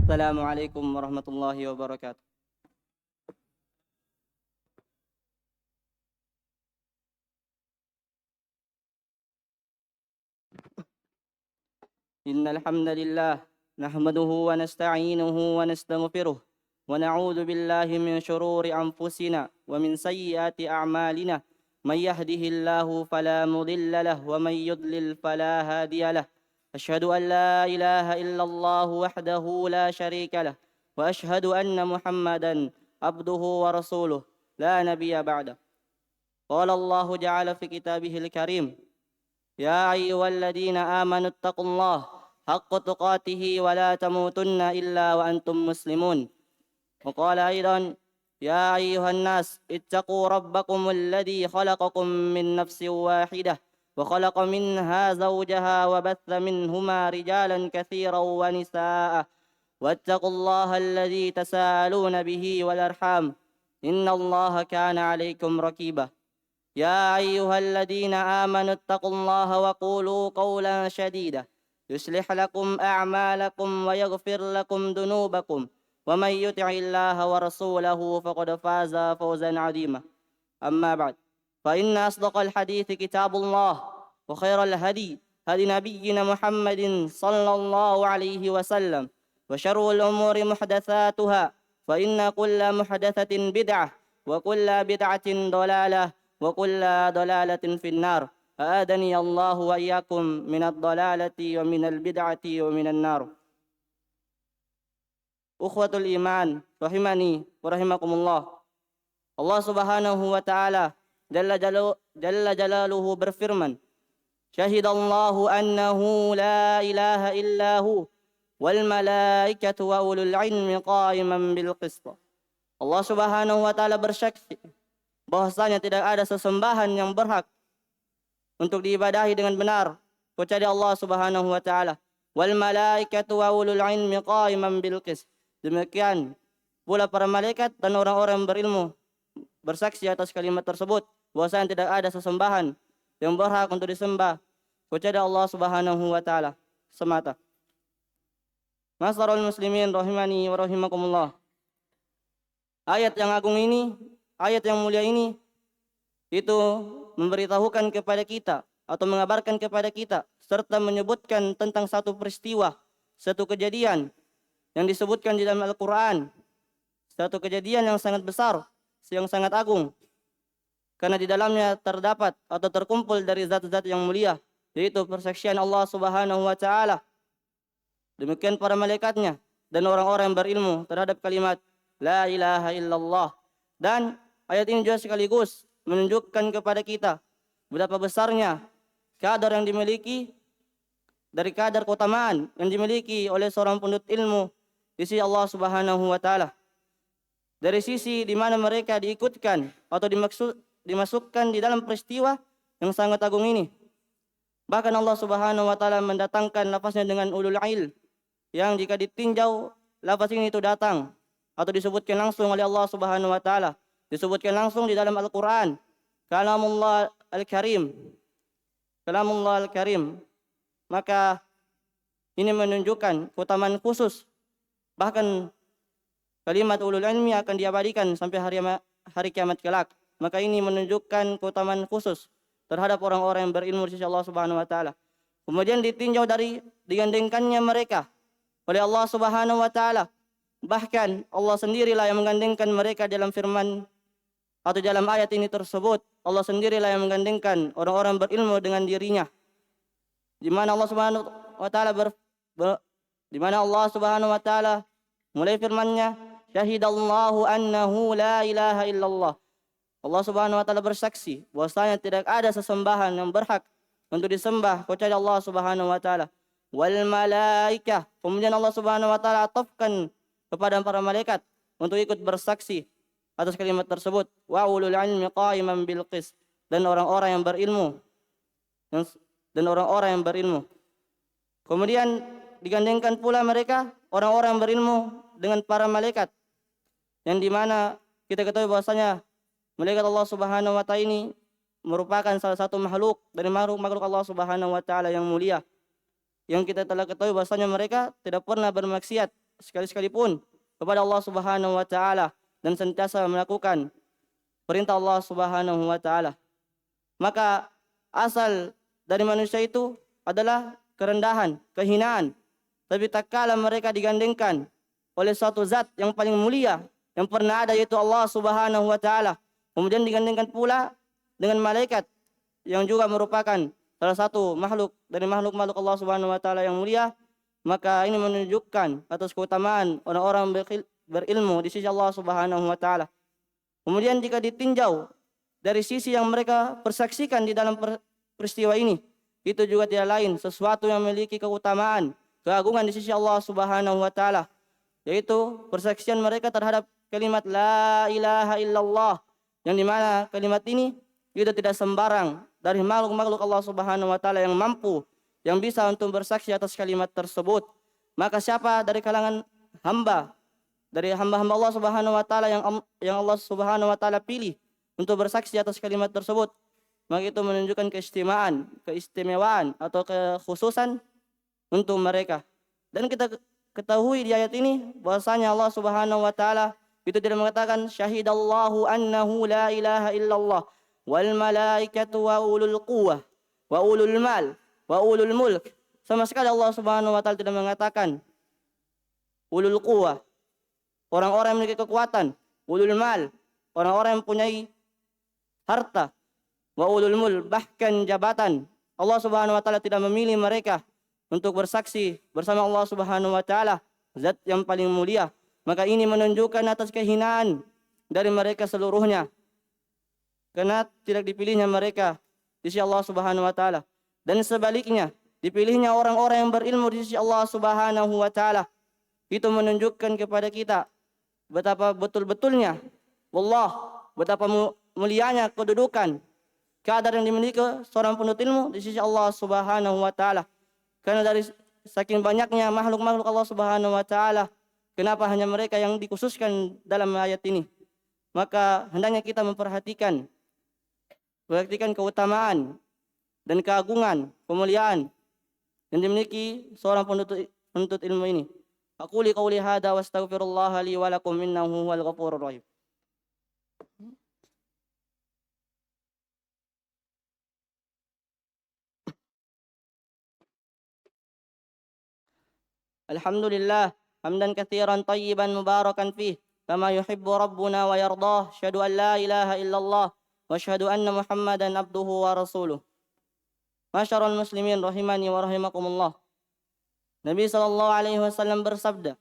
Assalamualaikum warahmatullahi wabarakatuh. Innal hamdalillah nahmaduhu wa nasta'inuhu wa nastaghfiruh wa na'udzu billahi min shururi anfusina wa min sayyiati a'malina. May yahdihillahu fala mudilla lahu wa may yudlil fala hadiya lahu. Asyhadu an la ilaha illallah wahdahu la syarika lahu wa asyhadu anna Muhammadan abduhu wa rasuluh la nabiyya ba'da. Qala Allah ja'ala fi kitabihil karim يا أيها الذين آمنوا اتقوا الله حق تقاته ولا تموتن إلا وأنتم مسلمون. وقال أيضا يا أيها الناس اتقوا ربكم الذي خلقكم من نفس واحدة وخلق منها زوجها وبث منهما رجالا كثيرا ونساء واتقوا الله الذي تساءلون به والأرحام إن الله كان عليكم رقيبا. يا أيها الذين آمنوا اتقوا الله وقولوا قولا سديدا يصلح لكم أعمالكم ويغفر لكم ذنوبكم ومن يطع الله ورسوله فقد فاز فوزا عظيما. أما بعد فإن أصدق الحديث كتاب الله وخير الهدي هدي نبينا محمد صلى الله عليه وسلم وشر الأمور محدثاتها فإن كل محدثة بدعة وكل بدعة ضلالة وكل ضلالة في النار. أعاذني الله وإياكم من الضلالة ومن البدعة ومن النار. Ukhwatul iman rahimani wa rahimakumullah. Allah Subhanahu wa taala jalla jalaluhu berfirman, Syahidallahu annahu la ilaha illahu wal malaikatu wa ulul ilmi qa'iman bil qist. Allah Subhanahu wa taala bersaksi bahwasanya tidak ada sesembahan yang berhak untuk diibadahi dengan benar kecuali Allah Subhanahu wa taala. Wal malaikatu wa ulul ilmi qa'iman bil qist. Demikian pula para malaikat dan orang-orang berilmu bersaksi atas kalimat tersebut bahwasanya tidak ada sesembahan yang berhak untuk disembah kecuali Allah Subhanahu wa taala semata. Masarul muslimin rahimani wa rahimakumullah. Ayat yang agung ini, ayat yang mulia ini itu memberitahukan kepada kita atau mengabarkan kepada kita serta menyebutkan tentang satu peristiwa, satu kejadian yang disebutkan di dalam Al-Quran, satu kejadian yang sangat besar, yang sangat agung, karena di dalamnya terdapat atau terkumpul dari zat-zat yang mulia, yaitu persaksian Allah Subhanahu wa taala, demikian para malaikatnya dan orang-orang yang berilmu terhadap kalimat la ilaha illallah. Dan ayat ini juga sekaligus menunjukkan kepada kita betapa besarnya kadar yang dimiliki dari kadar keutamaan yang dimiliki oleh seorang penuntut ilmu di sisi Allah Subhanahu wa taala. Dari sisi di mana mereka diikutkan atau dimasukkan di dalam peristiwa yang sangat agung ini. Bahkan Allah Subhanahu wa taala mendatangkan lafaznya dengan ulul ilm, yang jika ditinjau lafaz ini itu datang atau disebutkan langsung oleh Allah Subhanahu wa taala, disebutkan langsung di dalam Al-Qur'an, kalamullah al-karim. Kalamullah al-karim. Maka ini menunjukkan keutamaan khusus. Bahkan kalimat ulul ilmi akan diabadikan sampai hari kiamat kelak. Maka ini menunjukkan keutamaan khusus terhadap orang-orang yang berilmu di sisi Allah Subhanahu wa taala. Kemudian ditinjau dari digandengkannya mereka oleh Allah Subhanahu wa taala. Bahkan Allah sendirilah yang menggandengkan mereka dalam firman atau dalam ayat ini tersebut. Allah sendirilah yang menggandengkan orang-orang berilmu dengan dirinya. Di mana Allah Subhanahu wa taala di mana Allah Subhanahu wa taala mulai firman-Nya, Syahidallahu annahu la ilaha illallah. Allah Subhanahu wa taala bersaksi bahwasanya tidak ada sesembahan yang berhak untuk disembah kecuali Allah Subhanahu wa taala. Wal malaikah. Kemudian Allah Subhanahu wa taala atofkan kepada para malaikat untuk ikut bersaksi atas kalimat tersebut. Wa ulul ilmi qa'iman bil qist. Dan orang-orang yang berilmu. Kemudian digandengkan pula mereka orang-orang yang berilmu dengan para malaikat, yang dimana kita ketahui bahwasanya malaikat Allah Subhanahu wa taala ini merupakan salah satu makhluk dari makhluk Allah Subhanahu wa taala yang mulia, yang kita telah ketahui bahwasanya mereka tidak pernah bermaksiat sekalipun kepada Allah Subhanahu wa taala dan senantiasa melakukan perintah Allah Subhanahu wa taala. Maka asal dari manusia itu adalah kerendahan, kehinaan. Tapi tak kala mereka digandengkan oleh suatu zat yang paling mulia yang pernah ada, yaitu Allah Subhanahu wa taala. Kemudian digandengkan pula dengan malaikat yang juga merupakan salah satu makhluk dari makhluk-makhluk Allah Subhanahu wa taala yang mulia, maka ini menunjukkan atas keutamaan orang-orang berilmu di sisi Allah Subhanahu wa taala. Kemudian jika ditinjau dari sisi yang mereka persaksikan di dalam peristiwa ini, itu juga tidak lain sesuatu yang memiliki keutamaan, keagungan di sisi Allah Subhanahu wa taala, yaitu persaksian mereka terhadap kalimat la ilaha illallah, yang dimana kalimat ini itu tidak sembarang dari makhluk-makhluk Allah Subhanahu wa taala yang mampu, yang bisa untuk bersaksi atas kalimat tersebut. Maka siapa dari kalangan hamba, dari hamba-hamba Allah Subhanahu wa taala yang Allah Subhanahu wa taala pilih untuk bersaksi atas kalimat tersebut, maka itu menunjukkan keistimewaan atau kekhususan untuk mereka. Dan kita ketahui di ayat ini bahwasanya Allah Subhanahu wa taala itu tidak mengatakan syahidallahu annahu la ilaha illallah wal malaikatu wa ulul quwwah wa ulul mal wa ulul mulk. Sama sekali Allah Subhanahu wa taala tidak mengatakan ulul quwwah, orang-orang yang memiliki kekuatan, ulul mal, orang-orang yang mempunyai harta, wa ulul mul, bahkan jabatan. Allah Subhanahu wa taala tidak memilih mereka untuk bersaksi bersama Allah Subhanahu wa taala, zat yang paling mulia. Maka ini menunjukkan atas kehinaan dari mereka seluruhnya, karena tidak dipilihnya mereka di sisi Allah Subhanahu wa taala. Dan sebaliknya, dipilihnya orang-orang yang berilmu di sisi Allah Subhanahu wa taala. Itu menunjukkan kepada kita betapa betul-betulnya betapa mulianya kedudukan, kadar yang dimiliki seorang penuntut ilmu di sisi Allah Subhanahu wa taala. Karena dari saking banyaknya makhluk-makhluk Allah Subhanahu wa taala, kenapa hanya mereka yang dikhususkan dalam ayat ini? Maka hendaknya kita memperhatikan keutamaan dan keagungan, kemuliaan yang dimiliki seorang penuntut ilmu ini. Aquli qauli hadza wa astaghfirullah li wa lakum innahu huwal ghafurur rahim. Alhamdulillah hamdan katsiran tayyiban mubarakan fih kama yuhibbu rabbuna wa yardah. Asyhadu an la ilaha illallah wa asyhadu anna Muhammadan abduhu wa rasuluh. Masyarul muslimin rahimani wa rahimakumullah. Nabi sallallahu alaihi wasallam bersabda,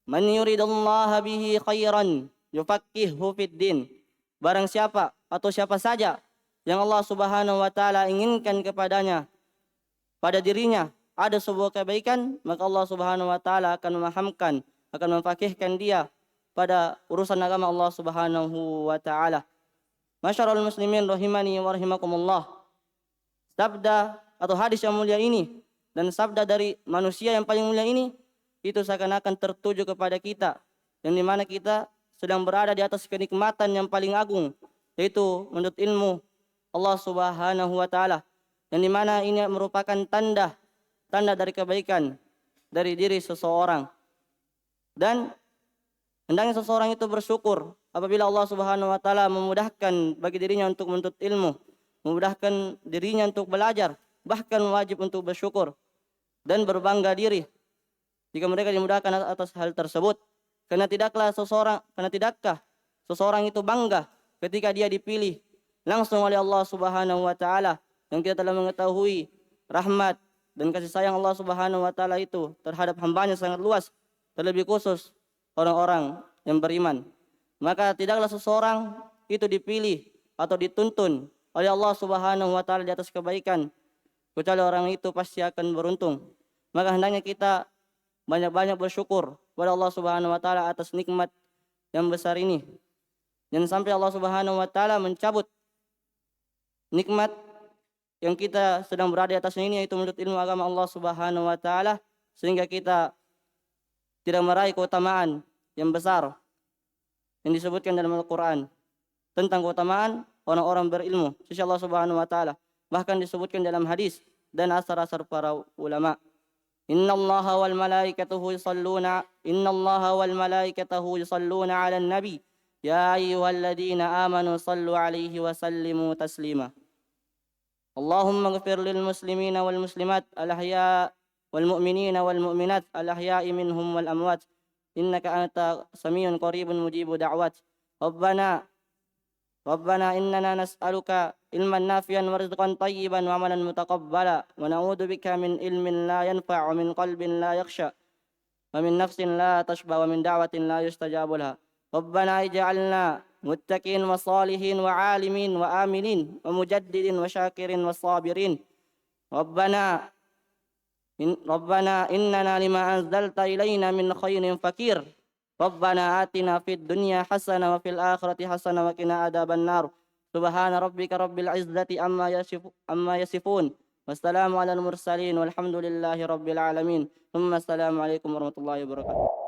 "Man yuridallaha bihi khairan yufaqqihhu fid din." Barang siapa atau siapa saja yang Allah Subhanahu wa taala inginkan kepadanya, pada dirinya ada sebuah kebaikan, maka Allah Subhanahu wa taala akan memahamkan, akan memfaqihkan dia pada urusan agama Allah Subhanahu wa taala. Masyarul muslimin rahimani wa rahimakumullah. Sabda atau hadis yang mulia ini dan sabda dari manusia yang paling mulia ini, itu seakan-akan tertuju kepada kita, yang dimana kita sedang berada di atas kenikmatan yang paling agung, yaitu menuntut ilmu Allah Subhanahu wa taala, yang dimana ini merupakan tanda dari kebaikan dari diri seseorang. Dan hendaknya seseorang itu bersyukur apabila Allah Subhanahu wa taala memudahkan bagi dirinya untuk menuntut ilmu, memudahkan dirinya untuk belajar, bahkan wajib untuk bersyukur dan berbangga diri jika mereka dimudahkan atas hal tersebut. Karena tidakkah seseorang itu bangga ketika dia dipilih langsung oleh Allah Subhanahu wa taala, yang kita telah mengetahui rahmat dan kasih sayang Allah Subhanahu wa taala itu terhadap hambanya sangat luas, terlebih khusus orang-orang yang beriman. Maka tidaklah seseorang itu dipilih atau dituntun oleh Allah Subhanahu wa taala di atas kebaikan kecuali orang itu pasti akan beruntung. Maka hendaknya kita banyak-banyak bersyukur kepada Allah Subhanahu wa taala atas nikmat yang besar ini. Jangan sampai Allah Subhanahu wa taala mencabut nikmat yang kita sedang berada di atasnya ini, yaitu menuntut ilmu agama Allah Subhanahu wa taala, sehingga kita tidak meraih keutamaan yang besar yang disebutkan dalam Al-Qur'an tentang keutamaan orang-orang berilmu sisi Allah Subhanahu wa taala. Bahkan disebutkan dalam hadis dan asar-asar para ulama. إن الله والملائكته يصلون إن الله والملائكته يصلون على النبي يا أيها الذين آمنوا صلوا عليه وسلموا تسليما. اللهم اغفر للمسلمين والمسلمات الأحياء والمؤمنين والمؤمنات الأحياء منهم والأموات إنك أنت سميع قريب مجيب دعوات. ربنا إننا نسألك علما نافعا ورزقا طيبا وعملا متقبلا ونعوذ بك من علم لا ينفع ومن قلب لا يخشى ومن نفس لا تشبع ومن دعوة لا يستجاب لها. ربنا اجعلنا متقين وصالحين وعالمين وآمنين ومجدد وشاكر وصابرين. ربنا إننا لما أنزلت إلينا من خير فقير. ربنا آتنا في الدنيا حسنة وفي الآخرة حسنة وقنا عذاب النار. سبحان ربك رب العزة عما يصفون والسلام على المرسلين والحمد لله رب العالمين. ثم السلام عليكم ورحمة الله وبركاته.